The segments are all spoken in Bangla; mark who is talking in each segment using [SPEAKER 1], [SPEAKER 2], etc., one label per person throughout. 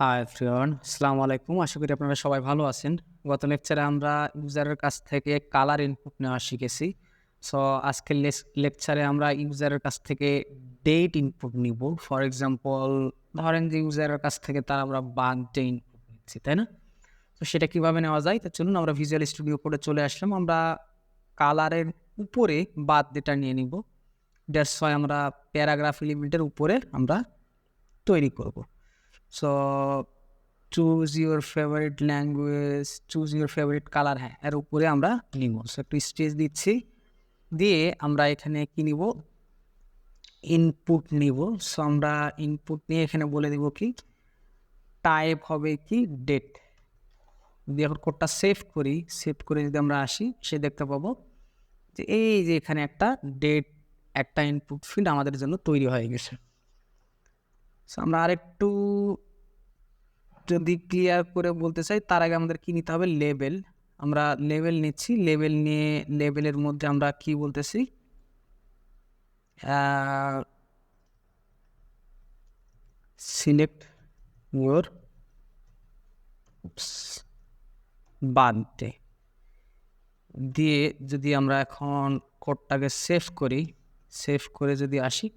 [SPEAKER 1] হাই এভরিওয়ান, আসসালামু আলাইকুম। আশা করি আপনারা সবাই ভালো আছেন। গত লেকচারে আমরা ইউজারের কাছ থেকে কালার ইনপুট নেওয়া শিখেছি। সো আজকের লেকচারে আমরা ইউজারের কাছ থেকে ডেট ইনপুট নিব। ফর এক্সাম্পল, ধরেন যে ইউজারের কাছ থেকে আমরা বার্থডে ইনপুট নিচ্ছি, তাই না? তো সেটা কিভাবে নেওয়া যায়? তো চলুন আমরা ভিজুয়াল স্টুডিও কোডে চলে আসলাম। আমরা কালারের উপরে বার্থডেটা নিয়ে নিব। দ্যাটস ওয়াই আমরা প্যারাগ্রাফ এলিমেন্টের উপরে আমরা তৈরি করব। So choose your favourite language, choose your favourite colour, হ্যাঁ, এর উপরে আমরা নিব। সো একটু স্পেস দিচ্ছি, দিয়ে আমরা এখানে কি নিব, ইনপুট নিব। সো আমরা ইনপুট নিয়ে এখানে বলে দিব কি টাইপ হবে কি ডেট। যদি এখন কোডটা সেভ করি, সেভ করে যদি আমরা আসি, সে দেখতে পাবো যে এই যে এখানে একটা ডেট, একটা ইনপুট ফিল্ড আমাদের জন্য তৈরি হয়ে গেছে। সো আমরা আরেকটু যদি ক্লিয়ার করে বলতে চাই, তার আগে আমাদের কি নিতে হবে, লেবেল। আমরা লেবেল নিচ্ছি, লেবেল নিয়ে লেবেলের মধ্যে আমরা কি বলতেছি, সিলেক্ট ইউর বার্থডে দিয়ে যদি আমরা এখন কোডটাকে সেভ করি, সেভ করে যদি আসি,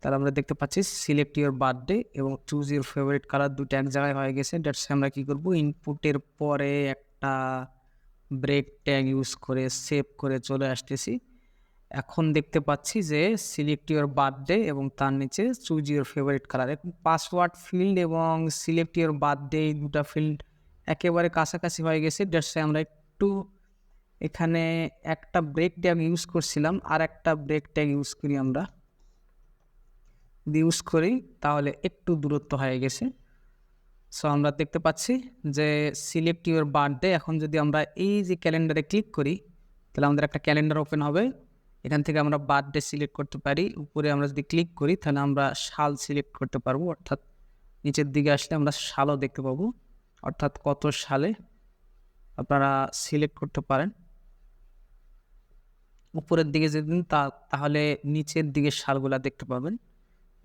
[SPEAKER 1] তাহলে আমরা দেখতে পাচ্ছি সিলেক্ট ইউর বার্থডে এবং চুজ ইউর ফেভারিট কালার দুটো এক জায়গায় হয়ে গেছে। দ্যাটস আমরা কি করব, ইনপুটের পরে একটা ব্রেক ট্যাগ ইউজ করে সেভ করে চলে আসতেছি। এখন দেখতে পাচ্ছি যে সিলেক্ট ইউর বার্থডে এবং তার নিচে চুজ ইউর ফেভারিট কালার। এখন পাসওয়ার্ড ফিল্ড এবং সিলেক্ট ইউর বার্থডে এই দুটা ফিল্ড একেবারে কাছাকাছি হয়ে গেছে। দ্যাটস আমরা একটু এখানে একটা ব্রেক ট্যাগ ইউজ করছিলাম, আর একটা ব্রেক ট্যাগ ইউজ করি, আমরা ইউজ করি, তাহলে একটু দূরত্ব হয়ে গেছে। সো আমরা দেখতে পাচ্ছি যে সিলেক্ট ইউর বার্থডে। এখন যদি আমরা এই যে ক্যালেন্ডারে ক্লিক করি, তাহলে আমাদের একটা ক্যালেন্ডার ওপেন হবে। এখান থেকে আমরা বার্থডে সিলেক্ট করতে পারি। উপরে আমরা যদি ক্লিক করি, তাহলে আমরা সাল সিলেক্ট করতে পারবো, অর্থাৎ নিচের দিকে আসলে আমরা সালও দেখতে পাবো, অর্থাৎ কত সালে আপনারা সিলেক্ট করতে পারেন। উপরের দিকে যদি তাহলে নিচের দিকে সালগুলা দেখতে পাবেন।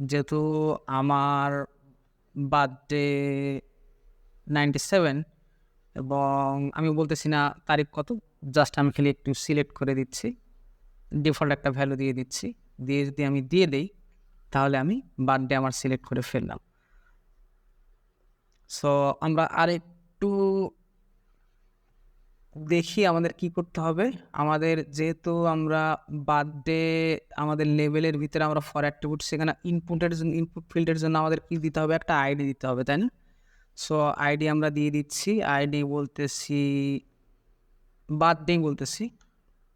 [SPEAKER 1] যেহেতু আমার বার্থডে 97 এবং আমি বলতেছি না তারিখ কত, জাস্ট আমি খালি একটু সিলেক্ট করে দিচ্ছি, ডিফল্ট একটা ভ্যালু দিয়ে দিচ্ছি। দিয়ে যদি আমি দিয়ে দেই, তাহলে আমি বার্থডে আমার সিলেক্ট করে ফেললাম। সো আমরা আরেকটু দেখি আমাদের কি করতে হবে। আমাদের যেহেতু আমরা বার্থডে আমাদের লেভেলের ভিতরে আমরা ফর অ্যাট্রিবিউট, সেখানে ইনপুটের জন্য, ইনপুট ফিল্ডের জন্য আমাদের কি দিতে হবে, একটা আইডি দিতে হবে, তাই না? সো আইডি আমরা দিয়ে দিচ্ছি, আইডি বলতেছি বার্থডে বলতেছি,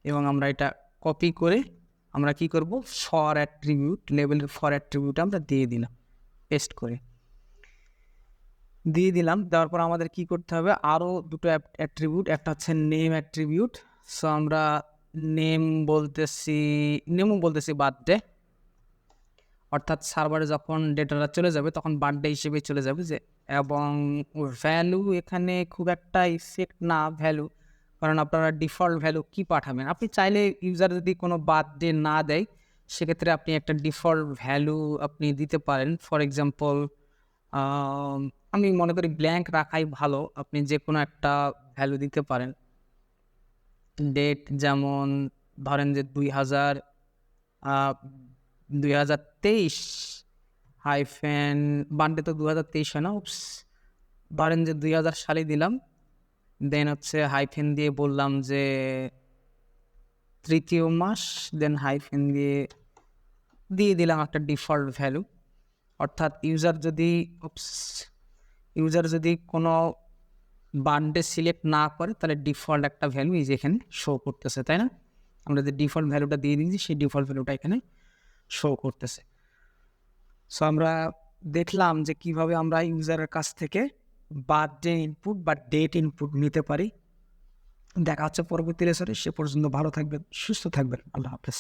[SPEAKER 1] এবং আমরা এটা কপি করে আমরা কি করব, ফর অ্যাট্রিবিউট, লেভেলের ফর অ্যাট্রিবিউট আমরা দিয়ে দিলাম, পেস্ট করে দিয়ে দিলাম। দেওয়ার পর আমাদের কি করতে হবে, আরও দুটো অ্যাট্রিবিউট, একটা হচ্ছে নেম অ্যাট্রিবিউট। সো আমরা নেমও বলতেছি বার্থডে, অর্থাৎ সার্ভারে যখন ডেটাটা চলে যাবে তখন বার্থডে হিসেবে চলে যাবে যে। এবং ভ্যালু এখানে খুব একটা ইফেক্ট না ভ্যালু, কারণ আপনারা ডিফল্ট ভ্যালু কি পাঠাবেন। আপনি চাইলে ইউজার যদি কোনো বার্থডে না দেয়, সেক্ষেত্রে আপনি একটা ডিফল্ট ভ্যালু আপনি দিতে পারেন। ফর এক্সাম্পল, আমি মনে করি ব্ল্যাঙ্ক রাখাই ভালো, আপনি যে কোনো একটা ভ্যালু দিতে পারেন। ডেট যেমন ধরেন যে 2023 হাইফেন বার্থডে তো 2023 হয় না, ধরেন যে 2000 সালে দিলাম। দেন হচ্ছে হাইফেন দিয়ে বললাম যে 3য় মাস, দেন হাইফেন দিয়ে দিলাম একটা ডিফল্ট ভ্যালু। অর্থাৎ ইউজার যদি কোনো বার্থডে সিলেক্ট না করে, তাহলে ডিফল্ট একটা ভ্যালু এই যে এখানে শো করতেছে, তাই না? আমরা যে ডিফল্ট ভ্যালুটা দিয়ে দিয়েছি, সেই ডিফল্ট ভ্যালুটা এখানে শো করতেছে। সো আমরা দেখলাম যে কিভাবে আমরা ইউজারের কাছ থেকে বার্থডে ইনপুট বা ডেট ইনপুট নিতে পারি। দেখা হচ্ছে পরবর্তী লেসনে। সে পর্যন্ত ভালো থাকবেন, সুস্থ থাকবেন। আল্লাহ হাফেজ।